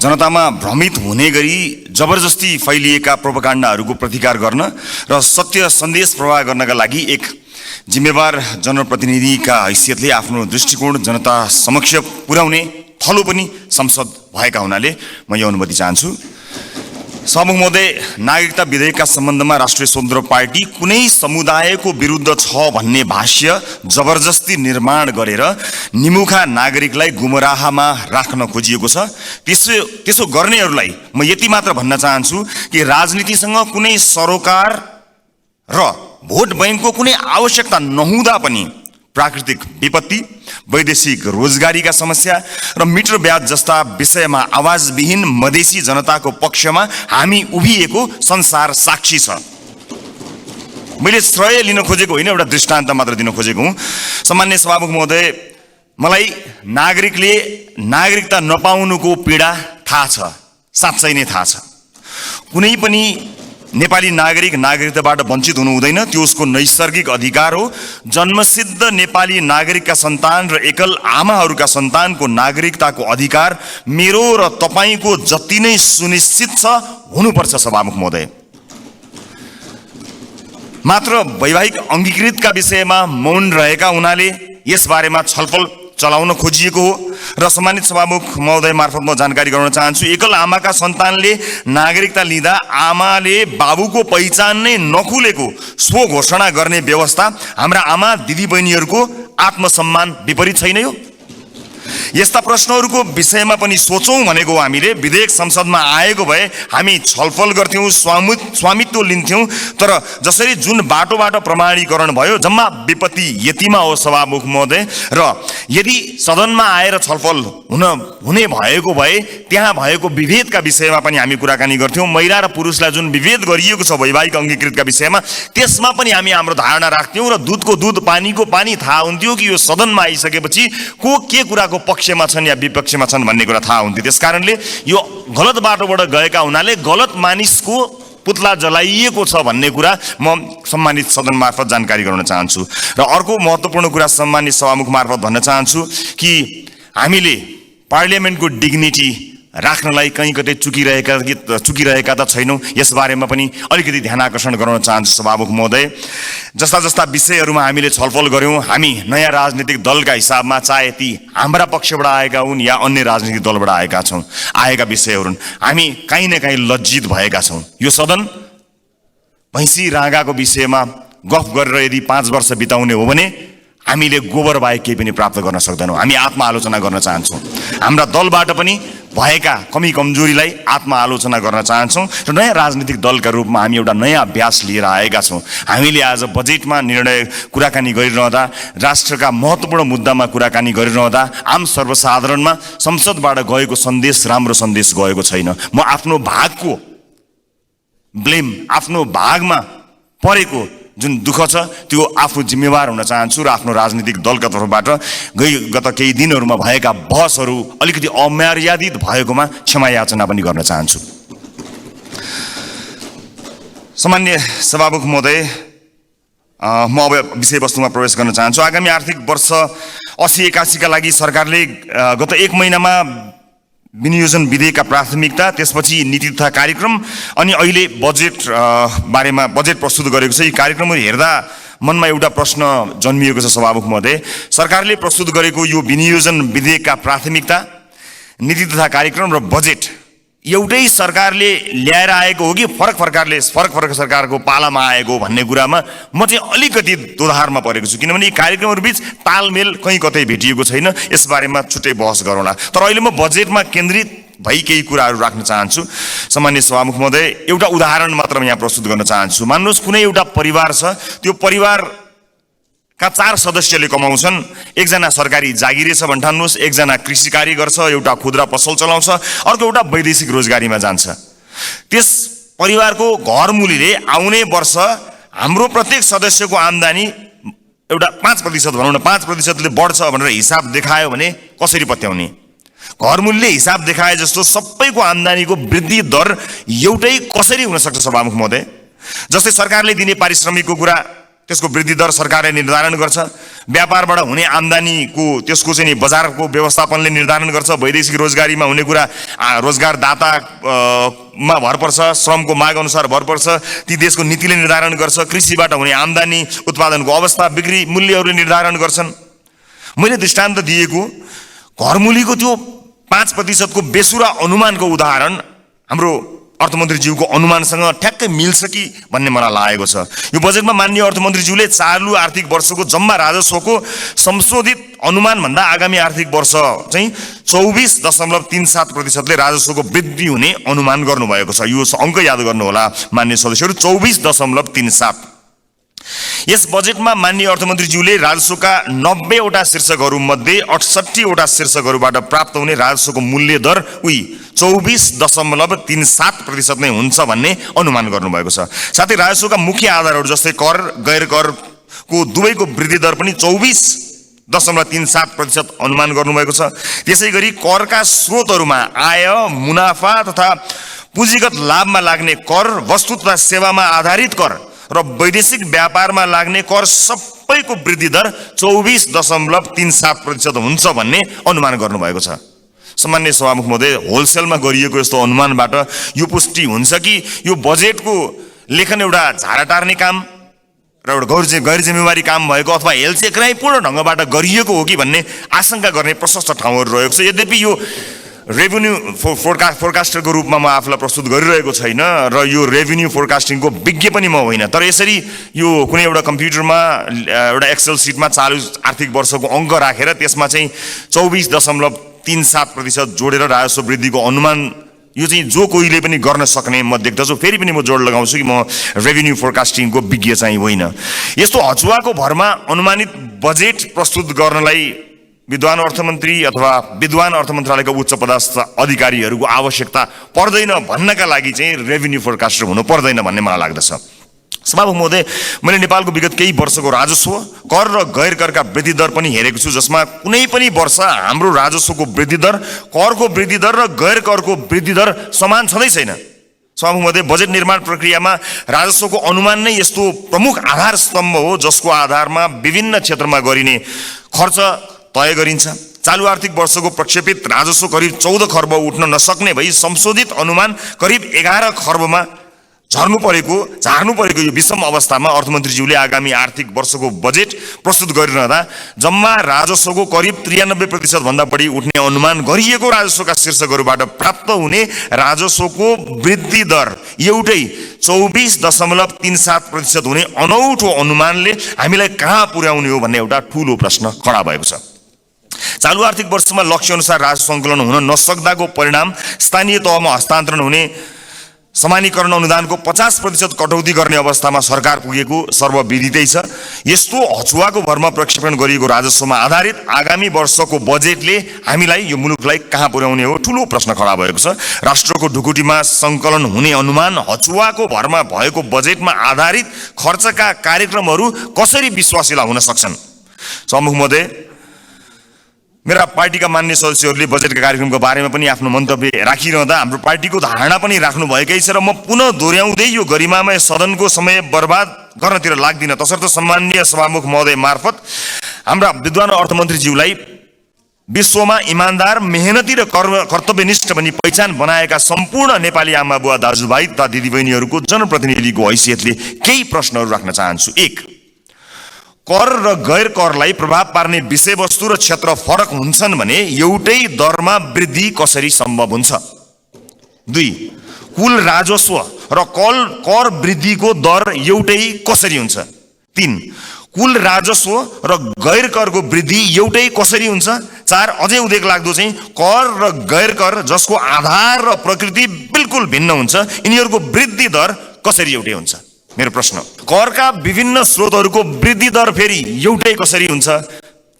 जनतामा भ्रमित हुने गरी जबरजस्ती फैलिएका प्रोपागान्डाहरूको प्रतिकार गर्न र सत्य सन्देश प्रवाह गर्नका लागि एक जिम्मेवार जनप्रतिनिधिका हैसियतले आफ्नो दृष्टिकोण जनता समक्ष पुर्याउने थलो पनि संसद भएका हुनाले म यो अनुमति चाहन्छु। सभामुख महोदय, नागरिकता विधेयकका सम्बन्धमा राष्ट्रिय स्वतन्त्र पार्टी कुनै समुदायको विरुद्ध छ भन्ने भाष्य जबरजस्ती निर्माण गरेर निमुखा नागरिकलाई गुमराहमा राख्न खोजिएको छ। त्यसो गर्नेहरूलाई म यति मात्र भन्न चाहन्छु कि राजनीतिसँग कुनै सरोकार र भोट बैंकको कुनै आवश्यकता नहुँदा पनि प्राकृतिक विपत्ति, वैदेशिक रोजगारीका समस्या र मिटर ब्याज जस्ता विषयमा आवाजविहीन मधेसी जनताको पक्षमा हामी उभिएको संसार साक्षी छ। मैले श्रेय लिन खोजेको होइन, एउटा दृष्टान्त मात्र दिन खोजेको हुँ। सम्मान्य सभामुख महोदय, मलाई नागरिकले नागरिकता नपाउनुको पीडा थाहा छ, साँच्चै नै थाहा छ। कुनै पनि नेपाली नागरिक नागरिकताबाट वञ्चित हुनु हुँदैन, त्यो उसको नैसर्गिक अधिकार हो। जन्मसिद्ध नेपाली नागरिकका सन्तान र एकल आमाहरूका सन्तानको नागरिकताको अधिकार मेरो र तपाईको जति नै सुनिश्चित छ हुनुपर्छ। सभामुख महोदय, मात्र वैवाहिक अङ्गीकृतका विषयमा मौन रहेका हुनाले यस बारेमा छलफल चलाउन खोजिएको हो र सम्मानित सभामुख महोदय मार्फत म जानकारी गराउन चाहन्छु। एकल आमाका सन्तानले नागरिकता लिँदा आमाले बाबुको पहिचान नै नखुलेको स्व घोषणा गर्ने व्यवस्था हाम्रा आमा दिदीबहिनीहरूको आत्मसम्मान विपरीत छैन यो? यस्ता प्रश्नहरूको विषयमा पनि सोचौँ भनेको हामीले। विधेयक संसदमा आएको भए हामी छलफल गर्थ्यौँ, स्वामित्व लिन्थ्यौँ, तर जसरी जुन बाटोबाट प्रमाणीकरण भयो जम्मा विपत्ति यतिमा हो सभामुख महोदय। र यदि सदनमा आएर छलफल हुने भएको भए त्यहाँ भएको विभेदका विषयमा पनि हामी कुराकानी गर्थ्यौँ। महिला र पुरुषलाई जुन विभेद गरिएको छ वैवाहिक अङ्गीकृतका विषयमा त्यसमा पनि हामी हाम्रो धारणा राख्थ्यौँ र दुधको दुध पानीको पानी थाहा हुन्थ्यो कि यो सदनमा आइसकेपछि को के कुराको पक्षमा छन् या विपक्षमा छन् भन्ने कुरा थाहा हुन्थ्यो। त्यसकारणले यो गलत बाटोबाट गएका हुनाले गलत मानिसको पुतला जलाइएको छ भन्ने कुरा म सम्मानित सदन मार्फत जानकारी गराउन चाहन्छु। र अर्को महत्त्वपूर्ण कुरा सम्मानित सभामुख मार्फत भन्न चाहन्छु कि हामीले पार्लियामेन्टको डिग्निटी राख्नलाई कहीँ कतै चुकिरहेका त छैनौँ, यसबारेमा पनि अलिकति ध्यान आकर्षण गराउन चाहन्छु सभामुख महोदय। जस्ता हामीले छलफल गऱ्यौँ, हामी नयाँ राजनीतिक दलका हिसाबमा चाहे ती हाम्रा पक्षबाट आएका हुन् या अन्य राजनीतिक दलबाट आएका विषयहरू हामी काहीँ न काहीँ लज्जित भएका छौँ। यो सदन भैँसी राँगाको विषयमा गफ गरेर यदि 5 वर्ष बिताउने हो भने हामीले गोबर बाहेक केही पनि प्राप्त गर्न सक्दैनौँ। हामी आत्मआलोचना गर्न चाहन्छौँ। हाम्रा दलबाट पनि भएका कमी कमजोरीलाई आत्मआलोचना गर्न चाहन्छौँ र नयाँ राजनीतिक दलका रूपमा हामी एउटा नयाँ अभ्यास लिएर आएका छौँ। हामीले आज बजेटमा कुराकानी गरिरहँदा, राष्ट्रका महत्त्वपूर्ण मुद्दामा कुराकानी गरिरहँदा आम सर्वसाधारणमा संसदबाट गएको सन्देश राम्रो सन्देश गएको छैन। म आफ्नो भागको ब्लेम, आफ्नो भागमा परेको जुन दुःख छ त्यो आफू जिम्मेवार हुन चाहन्छु र आफ्नो राजनीतिक दलका तर्फबाट गत केही दिनहरूमा भएका बहसहरू अलिकति अमर्यादित भएकोमा क्षमा याचना पनि गर्न चाहन्छु। सामान्य सभामुख महोदय, म अब विषयवस्तुमा प्रवेश गर्न चाहन्छु। आगामी आर्थिक वर्ष 80-81 का लागि सरकारले गत 1 महिनामा विनियोजन विधेयकका प्राथमिकता, त्यसपछि नीति तथा कार्यक्रम अनि अहिले बजेट बारेमा बजेट प्रस्तुत गरेको छ। यी कार्यक्रमहरू हेर्दा मनमा एउटा प्रश्न जन्मिएको छ सभामुख महोदय। सरकारले प्रस्तुत गरेको यो विनियोजन विधेयकका प्राथमिकता, नीति तथा कार्यक्रम र बजेट एउटै सरकारले ल्याएर आएको हो कि फरक सरकारको पालामा आएको भन्ने कुरामा म चाहिँ अलिकति दोधारमा परेको छु। किनभने यी कार्यक्रमहरू बीच तालमेल कहीँ कतै भेटिएको छैन। यसबारेमा छुट्टै बहस गरौँला। तर अहिले म बजेटमा केन्द्रित भई केही कुराहरू राख्न चाहन्छु। सम्मान्य सभामुख महोदय, एउटा उदाहरण मात्र यहाँ प्रस्तुत गर्न चाहन्छु। मान्नुहोस् कुनै एउटा परिवार छ, त्यो परिवार का 4 सदस्यले कमाउँछन्। एकजना सरकारी जागिरे छ भन्ठान्नुहोस्, एकजना कृषि कार्य गर्छ, एउटा खुद्रा पसल चलाउँछ, अर्को एउटा वैदेशिक रोजगारीमा जान्छ। त्यस परिवारको घरमुलीले आउने वर्ष हाम्रो प्रत्येक सदस्यको आम्दानी एउटा 5% भनौँ न 5%ले बढ्छ भनेर हिसाब देखायो भने कसरी पत्याउने? घरमुलीले हिसाब देखाए जस्तो सबैको आम्दानीको वृद्धि दर एउटै कसरी हुन सक्छ सभामुख महोदय? जस्तै सरकारले दिने पारिश्रमिकको कुरा त्यसको वृद्धि दर सरकारले निर्धारण गर्छ। व्यापारबाट हुने आम्दानीको त्यसको चाहिँ बजारको व्यवस्थापनले निर्धारण गर्छ। वैदेशिक रोजगारीमा हुने कुरा रोजगारदाता मा भर पर्छ, श्रमको माग अनुसार भर पर्छ, ती देशको नीतिले निर्धारण गर्छ। कृषिबाट हुने आम्दानी, उत्पादनको अवस्था, बिक्री मूल्यहरूले निर्धारण गर्छन्। मैले दृष्टान्त दिएको घरमूलीको त्यो 5% को बेसुरा अनुमानको उदाहरण हाम्रो अर्थमन्त्रीज्यूको अनुमानसँग ठ्याक्कै मिल्छ कि भन्ने मलाई लागेको छ। यो बजेटमा माननीय अर्थमन्त्रीज्यूले चालु आर्थिक वर्षको जम्मा राजस्वको संशोधित अनुमान भन्दा आगामी आर्थिक वर्ष चाहिँ 24.37%ले राजस्वको वृद्धि हुने अनुमान गर्नुभएको छ। यो अङ्क याद गर्नुहोला माननीय सदस्यहरू, 24.37। यस बजेटमा माननीय अर्थमन्त्रीज्यूले राजस्वका 90 वटा शीर्षकहरू मध्ये 68 वटा शीर्षकहरूबाट प्राप्त हुने राजस्वको मूल्य दर 24.37% नै हुन्छ भन्ने अनुमान गर्नुभएको छ। साथै राजस्वका मुख्य आधारहरू जस्तै कर, गैर करको दुवैको वृद्धि दर पनि 24.37% अनुमान गर्नुभएको छ। त्यसैगरी करका स्रोतहरूमा आय, मुनाफा तथा पुँजीगत लाभमा लाग्ने कर, वस्तु तथा सेवामा आधारित कर र वैदेशिक व्यापारमा लाग्ने कर सबैको वृद्धि दर 24.37% हुन्छ भन्ने अनुमान गर्नुभएको छ। सामान्य सभामुख महोदय, होलसेलमा गरिएको यस्तो अनुमानबाट यो पुष्टि हुन्छ कि यो बजेटको लेखन एउटा झारा टार्ने काम र एउटा गैर जिम्मेवारी काम भएको अथवा हेलचेक्राइपूर्ण ढङ्गबाट गरिएको हो कि भन्ने आशंका गर्ने प्रशस्त ठाउँहरू रहेको छ। यद्यपि यो रेभेन्यू फोरकास्टरको रूपमा म आफूलाई प्रस्तुत गरिरहेको छैन र यो रेभेन्यू फोरकास्टिङको विज्ञ पनि म होइन, तर यसरी यो कुनै एउटा कम्प्युटरमा एउटा एक्सेल सिटमा चालु आर्थिक वर्षको अङ्क राखेर त्यसमा चाहिँ 24.37% जोडेर राजस्व वृद्धिको अनुमान यो चाहिँ जो कोहीले पनि गर्न सक्ने म देख्दछु। फेरि पनि म जोड लगाउँछु कि म रेभेन्यू फोरकास्टिङको विज्ञ चाहिँ होइन। यस्तो हचुवाको भरमा अनुमानित बजेट प्रस्तुत गर्नलाई विद्वान अर्थमन्त्री अथवा विद्वान अर्थ मन्त्रालयका उच्च पदस्थ अधिकारीहरूको आवश्यकता पर्दैन भन्नका लागि चाहिँ रेभेन्यू फोरकास्टर हुनु पर्दैन भन्ने मलाई लाग्दछ। सभामुख महोदय, मैले नेपालको विगत केही वर्षको राजस्व, कर र गैर करका वृद्धि दर पनि हेरेको छु, जसमा कुनै पनि वर्ष हाम्रो राजस्वको वृद्धि दर, करको वृद्धि दर र गैर करको वृद्धि दर समान छँदै छैन। सभामुख महोदय, बजेट निर्माण प्रक्रियामा राजस्वको अनुमान नै यस्तो प्रमुख आधार स्तम्भ हो जसको आधारमा विभिन्न क्षेत्रमा गरिने खर्च तय गरिन्छ। चालु आर्थिक वर्षको प्रक्षेपित राजस्व करिब 14 खर्ब उठ्न नसक्ने भई संशोधित अनुमान करिब 11 खर्बमा झार्नु परेको यो विषम अवस्थामा अर्थमन्त्रीज्यूले आगामी आर्थिक वर्षको बजेट प्रस्तुत गरिरहँदा जम्मा राजस्वको करिब 93% भन्दा बढी उठ्ने अनुमान गरिएको राजस्वका शीर्षकहरूबाट प्राप्त हुने राजस्वको वृद्धि दर एउटै 24.37% हुने अनौठो अनुमानले हामीलाई कहाँ पुर्याउने हो भन्ने एउटा ठूलो प्रश्न खडा भएको छ। चालु आर्थिक वर्षमा लक्ष्य अनुसार राजस्व सङ्कलन हुन नसक्दाको परिणाम स्थानीय तहमा हस्तान्तरण हुने समानीकरण अनुदानको 50% कटौती गर्ने अवस्थामा सरकार पुगेको सर्वविदितै छ। यस्तो हचुवाको भरमा प्रक्षेपण गरिएको राजस्वमा आधारित आगामी वर्षको बजेटले हामीलाई यो मुलुकलाई कहाँ पुर्याउने हो ठूलो प्रश्न खडा भएको छ। राष्ट्रको ढुकुटीमा सङ्कलन हुने अनुमान हचुवाको भरमा भएको बजेटमा आधारित खर्चका कार्यक्रमहरू कसरी विश्वासिला हुन सक्छन्? सभामुख महोदय, मेरा पार्टीका मान्य सदस्यहरूले बजेटका कार्यक्रमको बारेमा पनि आफ्नो मन्तव्य राखिरहँदा हाम्रो पार्टीको धारणा पनि राख्नु भएकै छ र म पुनः दोहोऱ्याउँदै यो गरिमामय सदनको समय बर्बाद गर्नतिर लाग्दिन। तसर्थ सम्माननीय सभामुख महोदय मार्फत हाम्रा विद्वान अर्थमन्त्रीज्यूलाई विश्वमा इमान्दार, मेहनती र कर्तव्यनिष्ठ भनी पहिचान बनाएका सम्पूर्ण नेपाली आमा बुवा दाजुभाइ तथा दिदीबहिनीहरूको जनप्रतिनिधिको हैसियतले केही प्रश्नहरू राख्न चाहन्छु। 1, कर र गैर करलाई प्रभाव पार्ने विषयवस्तु र क्षेत्र फरक हुन्छन् भने एउटै दरमा वृद्धि कसरी सम्भव हुन्छ? 2, कुल राजस्व र कर वृद्धिको दर एउटै कसरी हुन्छ? 3, कुल राजस्व र गैर करको वृद्धि एउटै कसरी हुन्छ? 4, अझै उदेक लाग्दो चाहिँ कर र गैर कर जसको आधार र प्रकृति बिल्कुल भिन्न हुन्छ, यिनीहरूको वृद्धि दर कसरी एउटै हुन्छ? मेरो प्रश्न। करका विभिन्न स्रोतहरूको वृद्धि दर फेरि एउटै कसरी हुन्छ?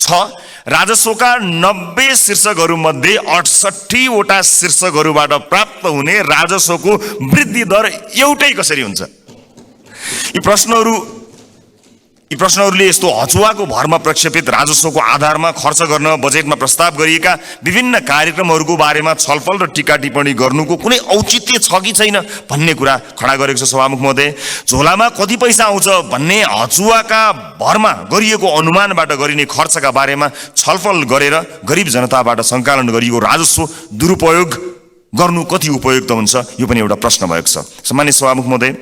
6, राजस्वका 90 शीर्षकहरू मध्ये 68 वटा शीर्षकहरूबाट प्राप्त हुने राजस्वको वृद्धि दर एउटै कसरी हुन्छ? यी प्रश्नहरू यी प्रश्नहरूले यस्तो हचुवाको भरमा प्रक्षेपित राजस्वको आधारमा खर्च गर्न बजेटमा प्रस्ताव गरिएका विभिन्न कार्यक्रमहरूको बारेमा छलफल र टीका टिप्पणी गर्नुको कुनै औचित्य छ कि छैन भन्ने कुरा खडा गरेको छ सभामुख महोदय। झोलामा कति पैसा आउँछ भन्ने हचुवाका भरमा गरिएको अनुमानबाट गरिने खर्चका बारेमा छलफल गरेर गरिब जनताबाट सङ्कलन गरिएको राजस्व दुरुपयोग गर्नु कति उपयुक्त हुन्छ, यो पनि एउटा प्रश्न भएको छ। सम्मानित सभामुख महोदय,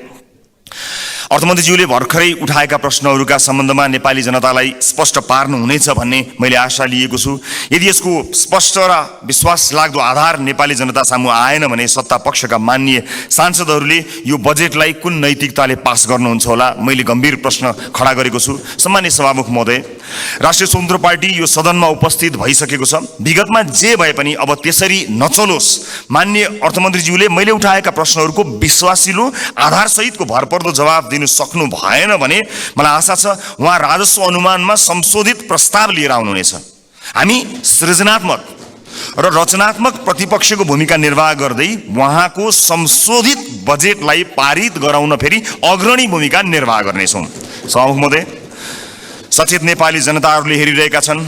अर्थमन्त्रीज्यूले भर्खरै उठाएका प्रश्नहरूका सम्बन्धमा नेपाली जनतालाई स्पष्ट पार्नु हुनेछ भन्ने मैले आशा लिएको छु। यदि यसको स्पष्ट र विश्वास लाग्दो आधार नेपाली जनता सामु आएन भने सत्ता पक्षका माननीय सांसदहरूले यो बजेटलाई कुन नैतिकताले पास गर्नुहुन्छ होला, मैले गम्भीर प्रश्न खडा गरेको छु। सम्मानित सभामुख महोदय, राष्ट्रिय स्वतन्त्र पार्टी यो सदनमा उपस्थित भइसकेको छ। विगतमा जे भए पनि अब त्यसरी नचलोस्। माननीय अर्थमन्त्रीज्यूले मैले उठाएका प्रश्नहरूको विश्वासिलो आधारसहितको भरपर्दो जवाब दिनु सक्नु भएन भने मलाई आशा छ उहाँ राजस्व अनुमानमा संशोधित प्रस्ताव लिएर आउनुहुनेछ। हामी सृजनात्मक र रचनात्मक प्रतिपक्षको भूमिका निर्वाह गर्दै उहाँको संशोधित बजेटलाई पारित गराउन फेरि अग्रणी भूमिका निर्वाह गर्नेछौँ। सभामुख महोदय, सचेत नेपाली जनताहरूले हेरिरहेका छन्।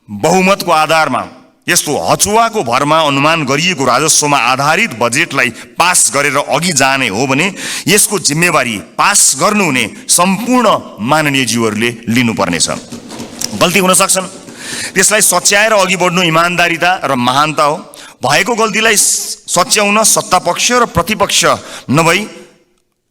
बहुमतको आधारमा यस्तो हचुवाको भरमा अनुमान गरिएको राजस्वमा आधारित बजेटलाई पास गरेर अघि जाने हो भने यसको जिम्मेवारी पास गर्नुहुने सम्पूर्ण माननीय ज्यूहरूले लिनुपर्नेछ। गल्ती हुन सक्छन्, त्यसलाई सच्याएर अघि बढ्नु इमान्दारिता र महानता हो। भएको गल्तीलाई सच्याउन सत्तापक्ष र प्रतिपक्ष नभई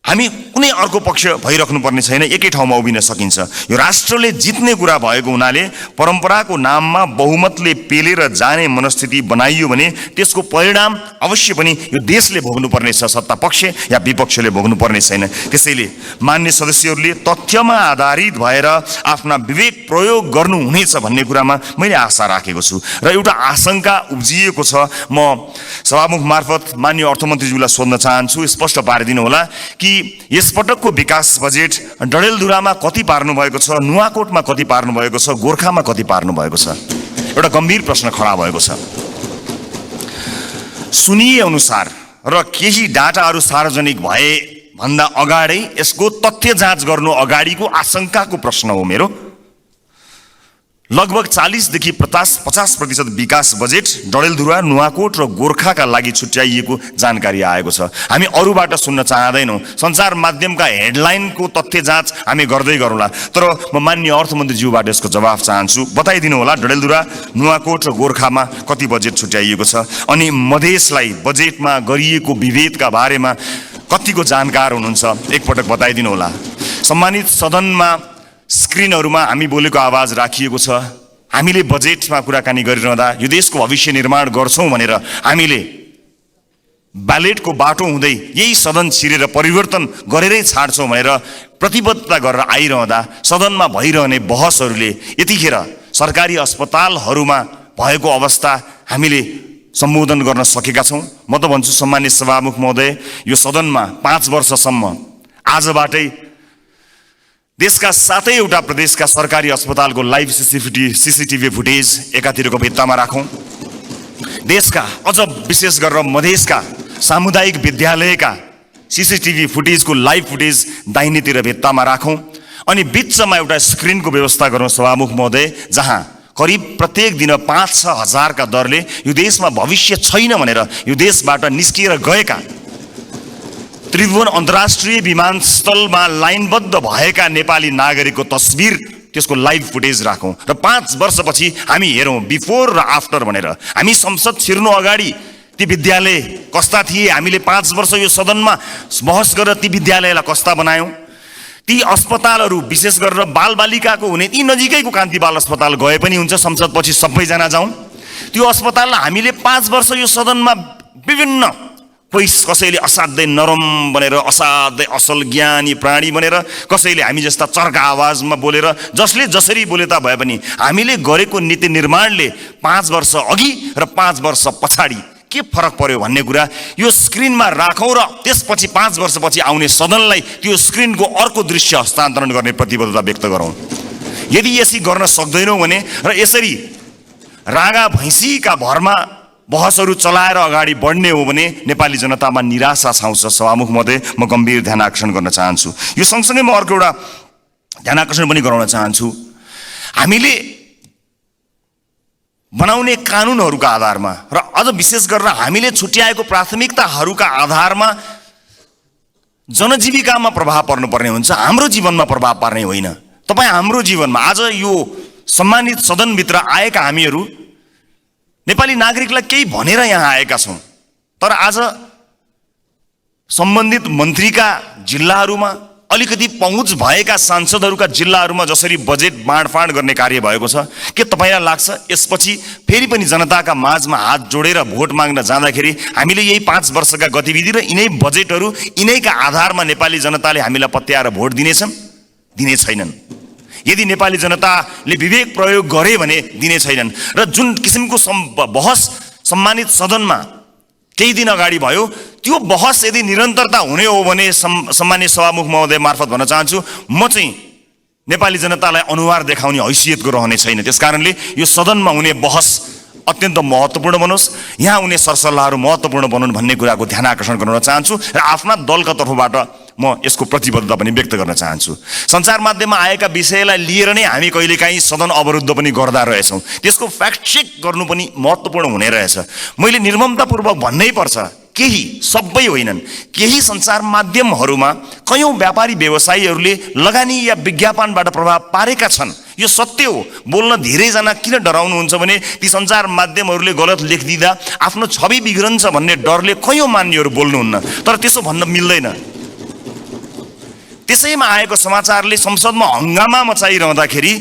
हामी कुनै अर्को पक्ष भइराख्नु पर्ने छैन, एकै ठाउँमा उभिन सकिन्छ। यो राष्ट्रले जित्ने कुरा भएको हुनाले परम्पराको नाममा बहुमतले पेलेर जाने मनस्थिति बनाइयो भने त्यसको परिणाम अवश्य पनि यो देशले भोग्नुपर्ने छ, सत्ता पक्ष या विपक्षले भोग्नुपर्ने छैन। त्यसैले मान्य सदस्यहरूले तथ्यमा आधारित भएर आफ्ना विवेक प्रयोग गर्नुहुनेछ भन्ने कुरामा मैले आशा राखेको छु र एउटा आशंका उब्जिएको छ। म सभामुख मार्फत मान्य अर्थमन्त्रीज्यूलाई सोध्न चाहन्छु, स्पष्ट पारिदिनु होला कि यसपटकको विकास बजेट डडेलधुरामा कति पार्नु भएको छ, नुवाकोटमा कति पार्नु भएको छ, गोर्खामा कति पार्नु भएको छ? एउटा गम्भीर प्रश्न खडा भएको छ। सुनिए अनुसार र केही डाटाहरू सार्वजनिक भए भन्दा अगाडै यसको तथ्य जाँच गर्नु अगाडिको आशंकाको प्रश्न हो मेरो। लगभग 40 देखि 50% विकास बजेट डडेलधुरा, नुवाकोट र गोर्खाका लागि छुट्याइएको जानकारी आएको छ। हामी अरूबाट सुन्न चाहदैनौँ, सञ्चार माध्यमका हेडलाइनको तथ्य जाँच हामी गर्दै गरौँला। तर म माननीय अर्थमन्त्रीज्यूबाट यसको जवाफ चाहन्छु, बताइदिनु होला डडेलधुरा, नुवाकोट र गोर्खामा कति बजेट छुट्याइएको छ, अनि मधेसलाई बजेटमा गरिएको विभेदका बारेमा कतिको जानकार हुनुहुन्छ, एकपटक बताइदिनु होला। सम्मानित सदनमा स्क्रिनहरूमा हामी बोलेको आवाज राखिएको छ। हामीले बजेटमा कुराकानी गरिरहँदा यो देशको भविष्य निर्माण गर्छौँ भनेर हामीले ब्यालेटको बाटो हुँदै यही सदन छिरेर परिवर्तन गरेरै छाड्छौँ भनेर प्रतिबद्धता गरेर आइरहँदा सदनमा भइरहने बहसहरूले यतिखेर सरकारी अस्पतालहरूमा भएको अवस्था हामीले सम्बोधन गर्न सकेका छौँ। म त भन्छु सम्मानित सभामुख महोदय, यो सदनमा 5 वर्षसम्म आजबाटै देशका 7वटा प्रदेशका सरकारी अस्पतालको लाइभ सीसीटीभी फुटेज एकातिरको भित्तामा राखौँ। देशका अझ विशेष गरेर मधेसका सामुदायिक विद्यालयका सीसीटीभी फुटेजको लाइभ फुटेज दाहिनेतिर भित्तामा राखौँ। अनि बिचमा एउटा स्क्रिनको व्यवस्था गरौँ सभामुख महोदय, जहाँ करिब प्रत्येक दिन 5-6 हजारका दरले यो देशमा भविष्य छैन भनेर यो देशबाट निस्किएर गएका त्रिभुवन अन्तर्राष्ट्रिय विमानस्थलमा लाइनबद्ध भएका नेपाली नागरिकको तस्बिर, त्यसको लाइभ फुटेज राखौँ र 5 वर्षपछि हामी हेरौँ बिफोर र आफ्टर भनेर। हामी संसद छिर्नु अगाडि ती विद्यालय कस्ता थिए, हामीले 5 वर्ष यो सदनमा बहस गरेर ती विद्यालयलाई कस्ता बनायौँ। ती अस्पतालहरू विशेष गरेर बालबालिकाको हुने ती नजिकैको कान्ति बाल अस्पताल गए पनि हुन्छ, संसदपछि सबैजना जाउँ। त्यो अस्पताललाई हामीले 5 वर्ष यो सदनमा विभिन्न कसैले असाध्यै नरम बनेर असाध्यै असल ज्ञानी प्राणी बनेर, कसैले हामी जस्ता चर्का आवाजमा बोलेर, जसले जसरी बोले ता भए पनि हामीले गरेको नीति निर्माणले 5 वर्ष अघि र 5 वर्ष पछाडि के फरक पर्यो भन्ने कुरा यो स्क्रिनमा राखौँ र त्यसपछि 5 वर्षपछि आउने सदनलाई त्यो स्क्रिनको अर्को दृश्य हस्तान्तरण गर्ने प्रतिबद्धता व्यक्त गरौँ। यदि यसरी गर्न सक्दैनौँ भने र यसरी रागा भैँसीका भरमा बहसहरू चलाएर अगाडि बढ्ने हो भने नेपाली जनतामा निराशा छाउँछ। सभामुख महोदय, म गम्भीर ध्यान आकर्षण गर्न चाहन्छु। यो सँगसँगै म अर्को एउटा ध्यानाकर्षण पनि गराउन चाहन्छु। हामीले बनाउने कानुनहरूका आधारमा र अझ विशेष गरेर हामीले छुट्याएको प्राथमिकताहरूका आधारमा जनजीविकामा प्रभाव पर्नुपर्ने हुन्छ, हाम्रो जीवनमा प्रभाव पार्ने होइन। तपाईँ हाम्रो जीवनमा आज यो सम्मानित सदनभित्र आएका हामीहरू नेपाली नागरिकलाई केही भनेर यहाँ आएका छौँ, तर आज सम्बन्धित मन्त्रीका जिल्लाहरूमा अलिकति पहुँच भएका सांसदहरूका जिल्लाहरूमा जसरी बजेट बाँडफाँड गर्ने कार्य भएको छ, के तपाईँलाई लाग्छ यसपछि फेरि पनि जनताका माझमा हात जोडेर भोट माग्न जाँदाखेरि हामीले यही 5 वर्षका गतिविधि र यिनै बजेटहरू यिनैका आधारमा नेपाली जनताले हामीलाई पत्याएर भोट दिनेछन्? दिने छैनन्। यदि नेपाली जनताले विवेक प्रयोग गरे भने दिने छैनन्। र जुन किसिमको बहस सम्मानित सदनमा केही दिन अगाडि भयो, त्यो बहस यदि निरन्तरता हुने हो भने सम्मानित सभामुख महोदय मार्फत भन्न चाहन्छु, म चाहिँ नेपाली जनतालाई अनुहार देखाउने हैसियतको रहने छैन। त्यसकारणले यो सदनमा हुने बहस अत्यन्त महत्त्वपूर्ण बनोस्, यहाँ हुने सरसल्लाहहरू महत्त्वपूर्ण बनुन् भन्ने कुराको ध्यान आकर्षण गर्न चाहन्छु र आफ्ना दलका तर्फबाट म यसको प्रतिबद्धता पनि व्यक्त गर्न चाहन्छु। सञ्चार माध्यममा आएका विषयलाई लिएर नै हामी कहिलेकाहीँ सदन अवरुद्ध पनि गर्दा रहेछौँ, त्यसको फ्याक्ट चेक गर्नु पनि महत्त्वपूर्ण हुने रहेछ। मैले निर्ममतापूर्वक भन्नै पर्छ, केही, सबै होइनन्, केही सञ्चार माध्यमहरूमा कयौँ व्यापारी व्यवसायीहरूले लगानी या विज्ञापनबाट प्रभाव पारेका छन्। यो सत्य हो। बोल्न धेरैजना किन डराउनुहुन्छ भने ती सञ्चार माध्यमहरूले गलत लेखिदिँदा आफ्नो छवि बिग्रन्छ भन्ने डरले कयौँ मान्यहरू बोल्नुहुन्न, तर त्यसो भन्न मिल्दैन। त्यसैमा आएको समाचारले संसदमा हङ्गामा मचाइरहँदाखेरि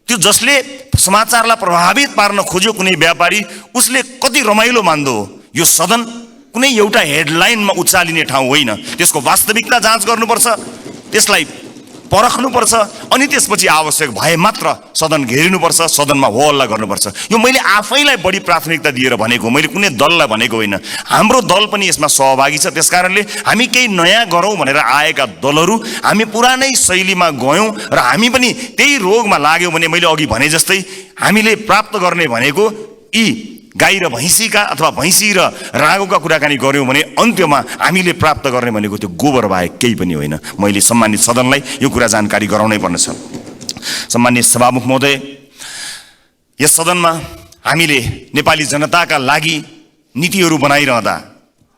त्यो जसले समाचारलाई प्रभावित पार्न खोज्यो कुनै व्यापारी, उसले कति रमाइलो मान्दो हो। यो सदन कुनै एउटा हेडलाइनमा उचालिने ठाउँ होइन, त्यसको वास्तविकता जाँच गर्नुपर्छ, त्यसलाई परख्नुपर्छ, अनि त्यसपछि आवश्यक भए मात्र सदन घेरिनुपर्छ, सदनमा हो हल्ला गर्नुपर्छ। यो मैले आफैलाई बढी प्राथमिकता दिएर भनेको, मैले कुनै दललाई भनेको होइन। हाम्रो दल पनि यसमा सहभागी छ। त्यसकारणले हामी केही नयाँ गरौँ भनेर आएका दलहरू हामी पुरानै शैलीमा गयौँ र हामी पनि त्यही रोगमा लाग्यौँ भने मैले अघि भने जस्तै हामीले प्राप्त गर्ने भनेको यी गाई र भैँसीका अथवा भैँसी र रागोका कुराकानी गऱ्यौँ भने अन्त्यमा हामीले प्राप्त गर्ने भनेको त्यो गोबर बाहेक केही पनि होइन। मैले सम्मानित सदनलाई यो कुरा जानकारी गराउनै पर्नेछ। सम्मानित सभामुख महोदय, यस सदनमा हामीले नेपाली जनताका लागि नीतिहरू बनाइरहँदा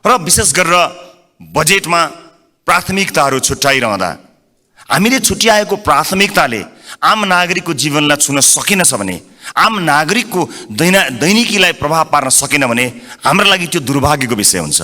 र विशेष गरेर बजेटमा प्राथमिकताहरू छुट्याइरहँदा हामीले छुट्याएको प्राथमिकताले आम नागरिकको जीवनलाई छुन सकेनछ भने, आम नागरिकको दैनिकीलाई प्रभाव पार्न सकेन भने हाम्रो लागि त्यो दुर्भाग्यको विषय हुन्छ।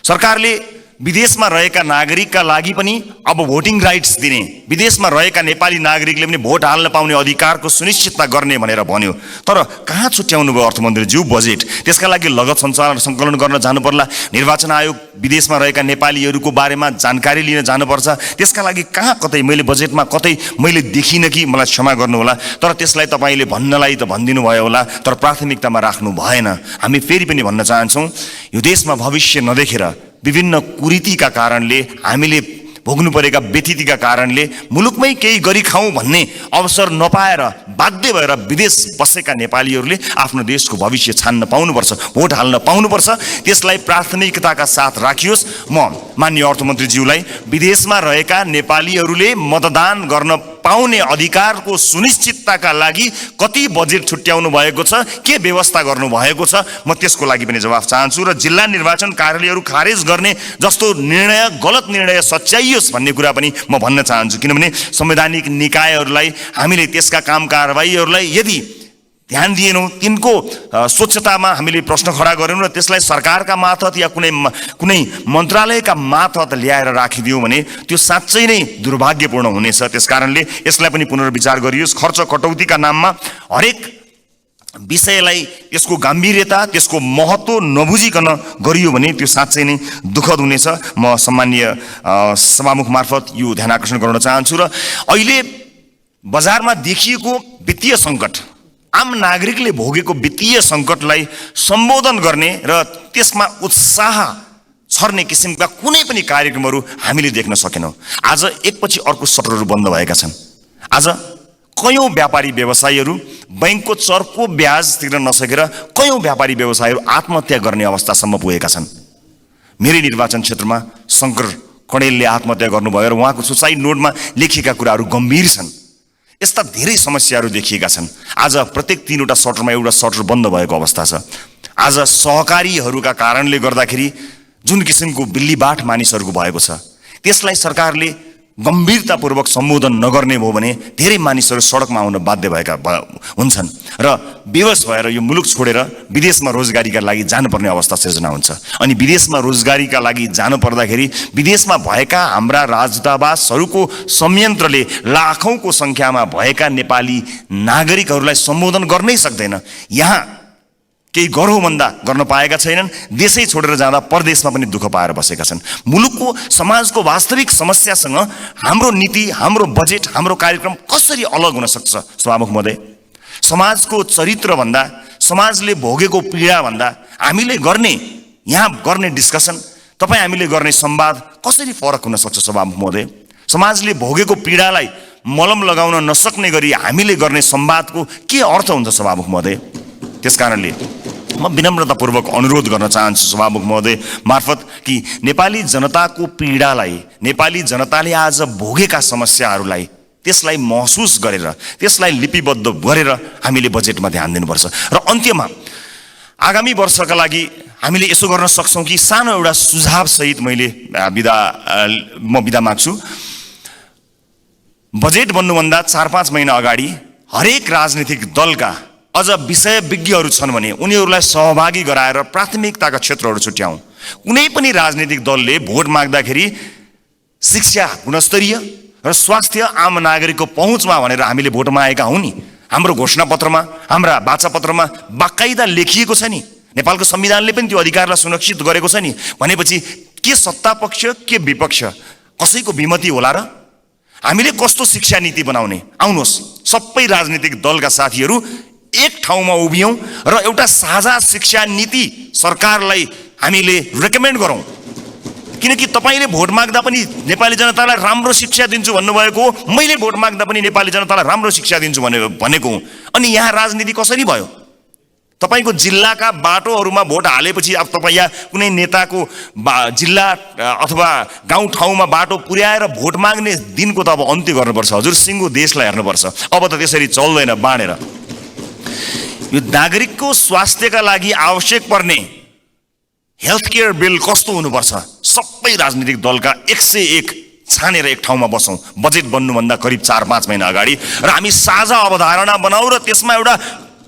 सरकारले विदेशमा रहेका नागरिकका लागि पनि अब भोटिङ राइट्स दिने, विदेशमा रहेका नेपाली नागरिकले पनि भोट हाल्न पाउने अधिकारको सुनिश्चितता गर्ने भनेर भन्यो, तर कहाँ छुट्याउनु भयो अर्थमन्त्रीज्यू बजेट? त्यसका लागि लगत सङ्कलन गर्न जानु पर्ला, निर्वाचन आयोग विदेशमा रहेका नेपालीहरूको बारेमा जानकारी लिन जानुपर्छ, त्यसका लागि कहाँ कतै मैले बजेटमा कतै मैले देखिनँ कि, मलाई क्षमा गर्नुहोला, तर त्यसलाई तपाईँले भन्नलाई त भनिदिनु भयो होला, तर प्राथमिकतामा राख्नु भएन। हामी फेरि पनि भन्न चाहन्छौँ, यो देशमा भविष्य नदेखेर विभिन्न कुरीतिका कारणले हामीले भोग्नु परेका व्यथितिका कारणले मुलुकमै केही गरी खाउँ भन्ने अवसर नपाएर बाध्य भएर विदेश बसेका नेपालीहरूले आफ्नो देशको भविष्य छान्न पाउनुपर्छ, भोट हाल्न पाउनुपर्छ। त्यसलाई प्राथमिकताका साथ राखियोस्। म माननीय अर्थमन्त्रीज्यूलाई विदेशमा रहेका नेपालीहरूले मतदान गर्न पाउने अधिकारको सुनिश्चितताका लागि कति बजेट छुट्याउनु भएको छ, के व्यवस्था गर्नु भएको छ, म त्यसको लागि पनि जवाफ चाहन्छु। र जिल्ला निर्वाचन कार्यालयहरू खारेज गर्ने जस्तो निर्णय, गलत निर्णय सच्याइयोस् भन्ने कुरा पनि म भन्न चाहन्छु। किनभने संवैधानिक निकायहरूलाई हामीले त्यसका काम कारबाहीहरूलाई यदि ध्यान दिएनौँ, तिनको स्वच्छतामा हामीले प्रश्न खडा गऱ्यौँ र त्यसलाई सरकारका मार्फत या कुनै मन्त्रालयका मार्फत ल्याएर राखिदियौँ भने त्यो साँच्चै नै दुर्भाग्यपूर्ण हुनेछ। त्यसकारणले यसलाई पनि पुनर्विचार गरियोस्। खर्च कटौतीका नाममा हरेक विषयलाई त्यसको गम्भीरता, त्यसको महत्त्व नबुझिकन गरियो भने त्यो साँच्चै नै दुःखद हुनेछ। म सम्मानीय सभामुख मार्फत यो ध्यान आकर्षण गर्न चाहन्छु। र अहिले बजारमा देखिएको वित्तीय सङ्कट, आम नागरिकले भोगेको वित्तीय सङ्कटलाई सम्बोधन गर्ने र त्यसमा उत्साह छर्ने किसिमका कुनै पनि कार्यक्रमहरू हामीले देख्न सकेनौँ। आज एकपछि अर्को सटरहरू बन्द भएका छन्। आज कयौँ व्यापारी व्यवसायीहरू बैंकको चर्को ब्याज तिर्न नसकेर कयौँ व्यापारी व्यवसायीहरू आत्महत्या गर्ने अवस्थासम्म पुगेका छन्। मेरै निर्वाचन क्षेत्रमा शङ्कर कणेलले आत्महत्या गर्नुभयो र उहाँको सुसाइड नोटमा लेखिएका कुराहरू गम्भीर छन्। यस्ता धेरै समस्याहरू देखिएका छन्। आज प्रत्येक 3वटा सटरमा एउटा सटर बन्द भएको अवस्था छ। आज सहकारीहरूका कारणले गर्दाखेरि जुन किसिमको बिल्लीबाट मानिसहरूको भएको छ, त्यसलाई सरकारले गम्भीरतापूर्वक सम्बोधन नगर्ने भयो भने धेरै मानिसहरू सडकमा आउन बाध्य भएका हुन्छन् र बेहोस भएर यो मुलुक छोडेर विदेशमा रोजगारीका लागि जानुपर्ने अवस्था सिर्जना हुन्छ। अनि विदेशमा रोजगारीका लागि जानु पर्दाखेरि विदेशमा भएका हाम्रा राजदूतावासहरूको संयन्त्रले लाखौंको संख्यामा भएका नेपाली नागरिकहरूलाई सम्बोधन गर्नै सक्दैन। यहाँ केही गरौँ भन्दा गर्न पाएका छैनन्। देशै छोडेर जाँदा परदेशमा पनि दुःख पाएर बसेका छन्। मुलुकको समाजको वास्तविक समस्यासँग हाम्रो नीति, हाम्रो बजेट, हाम्रो कार्यक्रम कसरी अलग हुन सक्छ? सभामुख महोदय, समाजको चरित्र भन्दा, समाजले भोगेको पीडा भन्दा हामीले यहाँ गर्ने डिस्कसन, तपाईँ हामीले गर्ने संवाद कसरी फरक हुन सक्छ? सभामुख महोदय, समाजले भोगेको पीडालाई मलम लगाउन नसक्ने गरी हामीले गर्ने संवादको के अर्थ हुन्छ? सभामुख महोदय, त्यसकारणले म विनम्रतापूर्वक अनुरोध गर्न चाहन्छु सभामुख महोदय मार्फत कि नेपाली जनताको पीडालाई, नेपाली जनताले आज भोगेका समस्याहरूलाई त्यसलाई महसुस गरेर, त्यसलाई लिपिबद्ध गरेर हामीले बजेटमा ध्यान दिनुपर्छ। र अन्त्यमा आगामी वर्षका लागि हामीले यसो गर्न सक्छौँ कि सानो एउटा सुझाव सहित मैले बिदा माग्छु। बजेट बन्नुभन्दा 4-5 महिना अगाडि हरेक राजनीतिक दलका अझ विषय विज्ञहरू छन् भने उनीहरूलाई सहभागी गराएर प्राथमिकताका क्षेत्रहरू छुट्याउँ। कुनै पनि राजनीतिक दलले भोट माग्दाखेरि शिक्षा गुणस्तरीय र स्वास्थ्य आम नागरिकको पहुँचमा भनेर हामीले भोट मागेका हौँ नि। हाम्रो घोषणापत्रमा, हाम्रा वाचापत्रमा बाकाइदा लेखिएको छ नि। नेपालको संविधानले पनि त्यो अधिकारलाई सुरक्षित गरेको छ नि। भनेपछि के सत्ता पक्ष के विपक्ष कसैको विमति होला र? हामीले कस्तो शिक्षा नीति बनाउने? आउनुहोस् सबै राजनीतिक दलका साथीहरू एक ठाउँमा उभियौँ र एउटा साझा शिक्षा नीति सरकारलाई हामीले रेकमेन्ड गरौँ। किनकि तपाईँले भोट माग्दा पनि नेपाली जनतालाई राम्रो शिक्षा दिन्छु भन्नुभएको हो, मैले भोट माग्दा पनि नेपाली जनतालाई राम्रो शिक्षा दिन्छु भनेको हुँ। अनि यहाँ राजनीति कसरी भयो? तपाईँको जिल्लाका बाटोहरूमा भोट हालेपछि अब तपाईँ यहाँ कुनै नेताको जिल्ला अथवा गाउँ ठाउँमा बाटो पुर्याएर भोट माग्ने दिनको त अब अन्त्य गर्नुपर्छ। हजुर सिङ्गो देशलाई हेर्नुपर्छ। अब त त्यसरी चल्दैन बाँडेर। यो नागरिकको स्वास्थ्यका लागि आवश्यक पर्ने हेल्थ केयर बिल कस्तो हुनुपर्छ? सबै राजनीतिक दलका 101 छानेर एक ठाउँमा बसौँ बजेट बन्नुभन्दा करिब 4-5 महिना अगाडि र हामी साझा अवधारणा बनाऊ र त्यसमा एउटा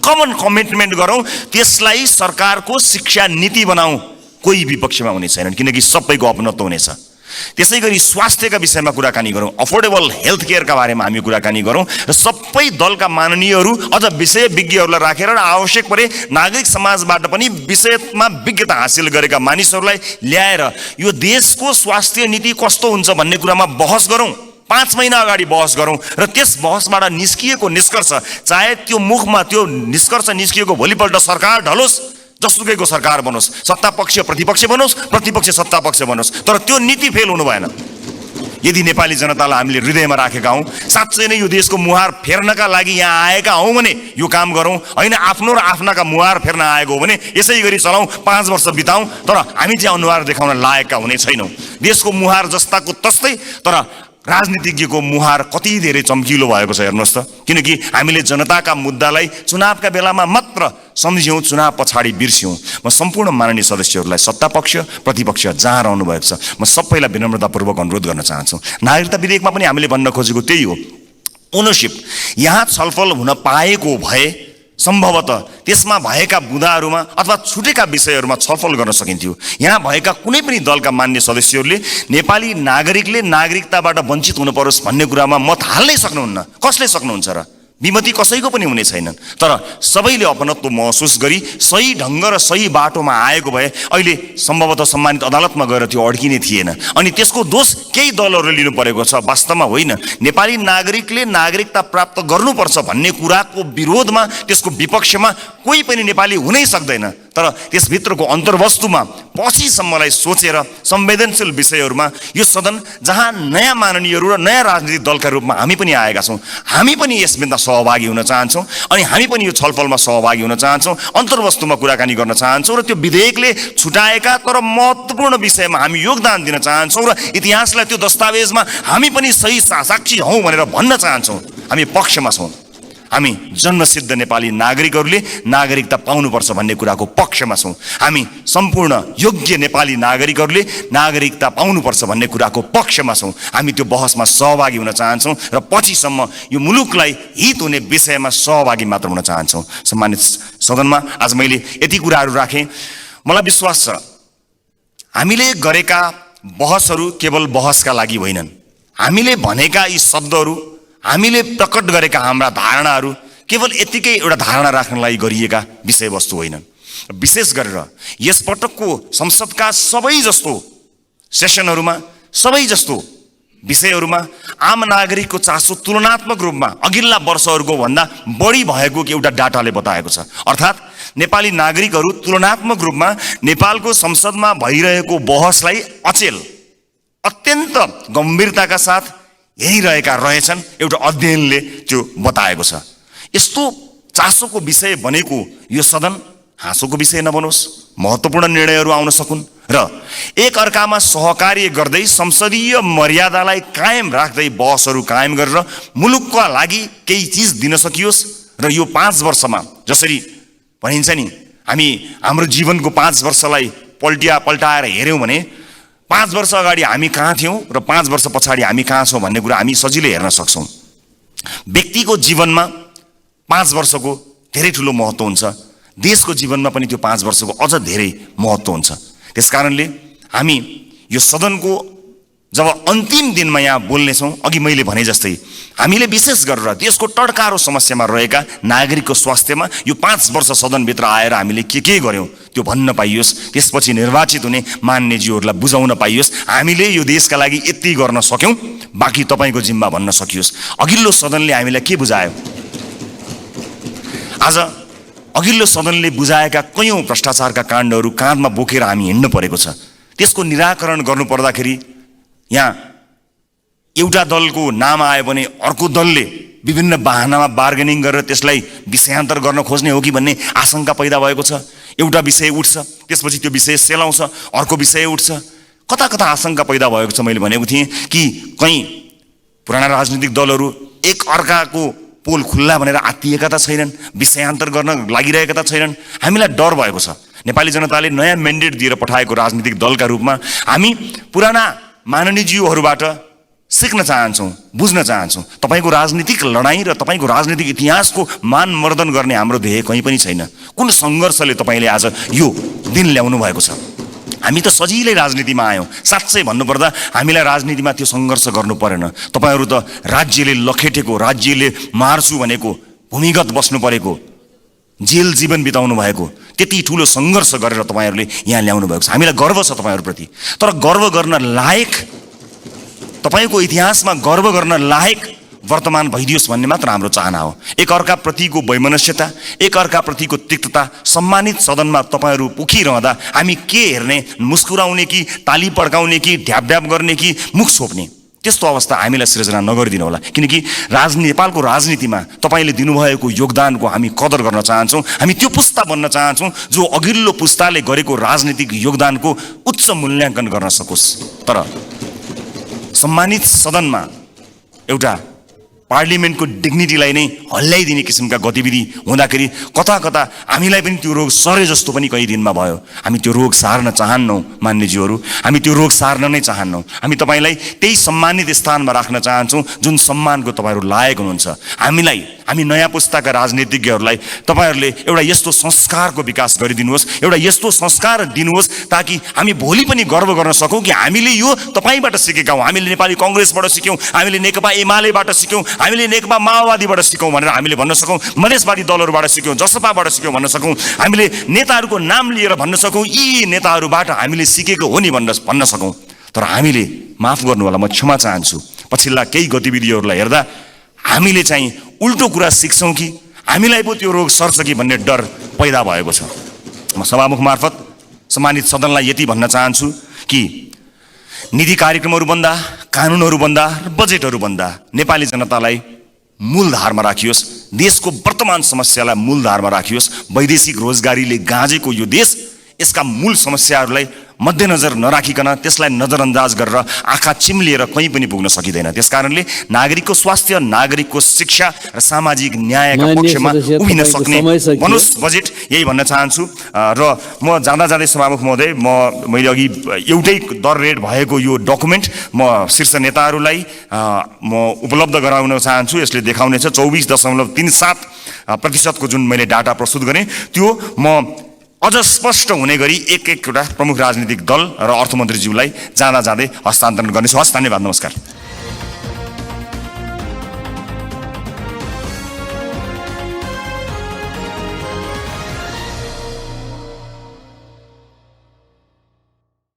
कमन कमिटमेन्ट गरौँ। त्यसलाई सरकारको शिक्षा नीति बनाऊ। कोही विपक्षमा हुने छैनन् किनकि सबैको अपनत्व हुनेछ। त्यसै गरी स्वास्थ्यका विषयमा कुराकानी गरौँ, अफोर्डेबल हेल्थ केयरका बारेमा हामी कुराकानी गरौँ र सबै दलका माननीयहरू अझ विषय विज्ञहरूलाई राखेर र आवश्यक परे नागरिक समाजबाट पनि विषयमा विज्ञता हासिल गरेका मानिसहरूलाई ल्याएर यो देशको स्वास्थ्य नीति कस्तो हुन्छ भन्ने कुरामा बहस गरौँ। 5 महिना अगाडि बहस गरौँ र त्यस बहसबाट निस्किएको निष्कर्ष, चाहे त्यो मुखमा त्यो निष्कर्ष निस्किएको भोलिपल्ट सरकार ढलोस्, जसुकैको सरकार बनोस्, सत्ता पक्ष प्रतिपक्ष बनोस्, प्रतिपक्ष सत्ता पक्ष बनोस्, तर त्यो नीति फेल हुनु भएन। यदि नेपाली जनतालाई हामीले हृदयमा राखेका हौँ, साँच्चै नै यो देशको मुहार फेर्नका लागि यहाँ आएका हौँ भने यो काम गरौँ। होइन आफ्नो र आफ्नाका मुहार फेर्न आएको हो भने यसै गरी चलाउँ, 5 वर्ष बिताउँ, तर हामी चाहिँ अनुहार देखाउन लायकका हुने छैनौँ। देशको मुहार जस्ताको तस्तै, तर राजनीतिज्ञको मुहार कति धेरै चम्किलो भएको छ हेर्नुहोस् त। किनकि हामीले जनताका मुद्दालाई चुनावका बेलामा मात्र सम्झ्यौँ, चुनाव पछाडि बिर्स्यौँ। म सम्पूर्ण माननीय सदस्यहरूलाई सत्तापक्ष प्रतिपक्ष जहाँ रहनु भएको छ म सबैलाई विनम्रतापूर्वक अनुरोध गर्न चाहन्छु। नागरिकता विधेयकमा पनि हामीले भन्न खोजेको त्यही हो। ओनरसिप यहाँ छलफल हुन पाएको भए सम्भवतः त्यसमा भएका बुँदाहरूमा अथवा छुटेका विषयहरूमा छलफल गर्न सकिन्थ्यो। यहाँ भएका कुनै पनि दलका मान्य सदस्यहरूले नेपाली नागरिकले नागरिकताबाट वञ्चित हुनु परोस् भन्ने कुरामा मत हाल्नै सक्नुहुन्न। कसले सक्नुहुन्छ र? विमति कसैको पनि हुने छैनन्। तर सबैले अपनत्व महसुस गरी सही ढङ्ग र सही बाटोमा आएको भए अहिले सम्भवतः सम्मानित अदालतमा गएर त्यो अड्किने थिएन। अनि त्यसको दोष केही दलहरूले लिनु परेको छ, वास्तवमा होइन। नेपाली नागरिकले नागरिकता प्राप्त गर्नुपर्छ भन्ने कुराको विरोधमा, त्यसको विपक्षमा कोही पनि नेपाली हुनै सक्दैन। तर त्यसभित्रको अन्तर्वस्तुमा पछिसम्मलाई सोचेर संवेदनशील विषयहरूमा यो सदन जहाँ नयाँ माननीयहरू र नयाँ राजनीतिक दलका रूपमा हामी पनि आएका छौँ, हामी पनि यसमा सहभागी हुन चाहन्छौँ अनि हामी पनि यो छलफलमा सहभागी हुन चाहन्छौँ, अन्तर्वस्तुमा कुराकानी गर्न चाहन्छौँ र त्यो विधेयकले छुटाएका तर महत्त्वपूर्ण विषयमा हामी योगदान दिन चाहन्छौँ र इतिहासलाई त्यो दस्तावेजमा हामी पनि सही साक्षी हौँ भनेर भन्न चाहन्छौँ। हामी पक्षमा छौँ। हामी जन्मसिद्ध नेपाली नागरिकहरूले नागरिकता पाउनुपर्छ भन्ने कुराको पक्षमा छौँ। हामी सम्पूर्ण योग्य नेपाली नागरिकहरूले नागरिकता पाउनुपर्छ भन्ने कुराको पक्षमा छौँ। हामी त्यो बहसमा सहभागी हुन चाहन्छौँ र पछिसम्म यो मुलुकलाई हित हुने विषयमा सहभागी मात्र हुन चाहन्छौँ। सम्मानित सदनमा आज मैले यति कुराहरू राखेँ। मलाई विश्वास छ हामीले गरेका बहसहरू केवल बहसका लागि होइनन्। हामीले भनेका यी शब्दहरू, हामीले प्रकट गरेका हाम्रा धारणाहरू केवल यतिकै एउटा धारणा राख्नलाई गरिएका विषयवस्तु होइनन्। विशेष गरेर यसपटकको संसदका सबै जस्तो सेसनहरूमा, सबै जस्तो विषयहरूमा आम नागरिकको चासो तुलनात्मक रूपमा अघिल्ला वर्षहरूको भन्दा बढी भएको एउटा डाटाले बताएको छ। अर्थात् नेपाली नागरिकहरू तुलनात्मक रूपमा नेपालको संसदमा भइरहेको बहसलाई अचेल अत्यन्त गम्भीरताका साथ हेरिरहेका रहेछन्। एउटा अध्ययनले त्यो बताएको छ। यस्तो चासोको विषय बनेको यो सदन हाँसोको विषय नबनोस्, महत्त्वपूर्ण निर्णयहरू आउन सकुन् र एक अर्कामा सहकार्य गर्दै संसदीय मर्यादालाई कायम राख्दै बहसहरू कायम गरेर मुलुकका लागि केही चिज दिन सकियोस्। र यो 5 वर्षमा जसरी भनिन्छ नि, हामी हाम्रो जीवनको 5 वर्षलाई पल्टाएर हेऱ्यौँ भने 5 वर्ष अगाडि हामी कहाँ थियौँ र 5 वर्ष पछाडि हामी कहाँ छौँ भन्ने कुरा हामी सजिलै हेर्न सक्छौँ। व्यक्तिको जीवनमा 5 वर्षको धेरै ठुलो महत्त्व हुन्छ। देशको जीवनमा पनि त्यो 5 वर्षको अझ धेरै महत्त्व हुन्छ। त्यसकारणले हामी यो सदनको जब अन्तिम दिनमा यहाँ बोल्नेछौँ, अघि मैले भने जस्तै हामीले विशेष गरेर देशको टड्कारो समस्यामा रहेका नागरिकको स्वास्थ्यमा यो 5 वर्ष सदनभित्र आएर हामीले के गर्यौँ त्यो भन्न पाइयोस्। त्यसपछि निर्वाचित हुने मान्यज्यूहरूलाई बुझाउन पाइयोस् हामीले यो देशका लागि यति गर्न सक्यौँ, बाँकी तपाईँको जिम्मा भन्न सकियोस्। अघिल्लो सदनले हामीलाई के बुझायो? आज अघिल्लो सदनले बुझाएका कयौँ भ्रष्टाचारका काण्डहरू काँधमा बोकेर हामी हिँड्नु परेको छ। त्यसको निराकरण गर्नु पर्दाखेरि यहाँ एउटा दलको नाम आयो भने अर्को दलले विभिन्न बहानामा बार्गेनिङ गरेर त्यसलाई विषयान्तर गर्न खोज्ने हो कि भन्ने आशंका पैदा भएको छ। एउटा विषय उठ्छ, त्यसपछि त्यो विषय सेलाउँछ, अर्को विषय उठ्छ। कता कता आशंका पैदा भएको छ। मैले भनेको थिएँ कि कहीँ पुराना राजनीतिक दलहरू एक अर्काको पोल खुल्ला भनेर आत्तिएका त छैनन्, विषयान्तर गर्न लागिरहेका त छैनन्। हामीलाई डर भएको छ। नेपाली जनताले नयाँ म्यान्डेट दिएर पठाएको राजनीतिक दलका रूपमा हामी पुराना माननीयज्यूहरूबाट सिक्न चाहन्छौँ, बुझ्न चाहन्छौँ। तपाईँको राजनीतिक लडाइँ र तपाईँको राजनीतिक इतिहासको मानमर्दन गर्ने हाम्रो ध्येय कहीँ पनि छैन। कुन सङ्घर्षले तपाईँले आज यो दिन ल्याउनु भएको छ? हामी त सजिलै राजनीतिमा आयौँ। साँच्चै भन्नुपर्दा हामीलाई राजनीतिमा त्यो सङ्घर्ष गर्नु परेन। तपाईँहरू त राज्यले लखेटेको, राज्यले मार्छु भनेको, भूमिगत बस्नु परेको, जेल जीवन बिताउनु भएको त्यति ठुलो सङ्घर्ष गरेर तपाईँहरूले यहाँ ल्याउनु भएको छ। हामीलाई गर्व छ तपाईँहरूप्रति। तर गर्व गर्न लायक, तपाईँको इतिहासमा गर्व गर्न लायक वर्तमान भइदियोस् भन्ने मात्र हाम्रो चाहना हो। एक अर्काप्रतिको वैमनस्यता, एक अर्काप्रतिको तिक्तता सम्मानित सदनमा तपाईँहरू उखिरहँदा हामी के हेर्ने? मुस्कुराउने कि ताली पड्काउने कि ढ्याप गर्ने कि मुख छोप्ने? त्यस्तो अवस्था हामीलाई सृजना नगरिदिनु होला। किनकि नेपालको राजनीतिमा तपाईँले दिनुभएको योगदानको हामी कदर गर्न चाहन्छौँ। हामी त्यो पुस्ता बन्न चाहन्छौँ जो अघिल्लो पुस्ताले गरेको राजनीतिक योगदानको उच्च मूल्याङ्कन गर्न सकोस्। तर सम्मानित सदनमा एउटा पार्लिमेन्टको डिग्निटीलाई नै हल्लाइदिने किसिमका गतिविधि हुँदाखेरि कता कता हामीलाई पनि त्यो रोग सरे जस्तो पनि कहीँ दिनमा भयो। हामी त्यो रोग सार्न चाहन्नौँ मान्यज्यूहरू, हामी त्यो रोग सार्न नै चाहन्नौँ। हामी तपाईँलाई त्यही सम्मानित स्थानमा राख्न चाहन्छौँ जुन सम्मानको तपाईँहरू लायक हुनुहुन्छ। हामी नयाँ पुस्ताका राजनीतिज्ञहरूलाई तपाईँहरूले एउटा यस्तो संस्कारको विकास गरिदिनुहोस्, एउटा यस्तो संस्कार दिनुहोस् ताकि हामी भोलि पनि गर्व गर्न सकौँ कि हामीले यो तपाईँबाट सिकेका हौँ। हामीले नेपाली कङ्ग्रेसबाट सिक्यौँ, हामीले नेकपा एमालेबाट सिक्यौँ, हामीले नेकपा माओवादीबाट सिक्यौँ भनेर हामीले भन्न सकौँ, मधेसवादी दलहरूबाट सिक्यौँ, जसपाबाट सिक्यौँ भन्न सकौँ, हामीले नेताहरूको नाम लिएर भन्न सकौँ यी नेताहरूबाट हामीले सिकेको हो नि भन्न सकौँ। तर हामीले माफ गर्नु होला, म क्षमा चाहन्छु, पछिल्ला केही गतिविधिहरूलाई हेर्दा हामीले चाहिँ उल्टो कुरा सिक्छौँ कि हामीलाई पो त्यो रोग सर्छ कि भन्ने डर पैदा भएको छ। म सभामुख मार्फत सम्मानित सदनलाई यति भन्न चाहन्छु कि नीति कार्यक्रमहरूभन्दा, कानुनहरूभन्दा र बजेटहरूभन्दा नेपाली जनतालाई मूलधारमा राखियोस्, देशको वर्तमान समस्यालाई मूलधारमा राखियोस्। वैदेशिक रोजगारीले गाँजेको यो देश यसका मूल समस्याहरूलाई मध्यनजर नराखिकन त्यसलाई नजरअन्दाज गरेर आँखा चिम्लिएर कहीँ पनि पुग्न सकिँदैन। त्यसकारणले नागरिकको स्वास्थ्य, नागरिकको शिक्षा र सामाजिक न्यायका पक्षमा उभिन सक्ने बनोस् बजेट, यही भन्न चाहन्छु। र म जाँदा जाँदै सभामुख महोदय, मैले अघि एउटै दर रेट भएको यो डकुमेन्ट म शीर्ष नेताहरूलाई म उपलब्ध गराउन चाहन्छु। यसले देखाउनेछ 24.37% जुन मैले डाटा प्रस्तुत गरेँ त्यो म अझ स्पष्ट हुने गरी एक-एकवटा प्रमुख राजनीतिक दल र अर्थमन्त्रीज्यूलाई जाँदा जाँदै हस्तान्तरण गर्नेछु। हस्, धन्यवाद, नमस्कार।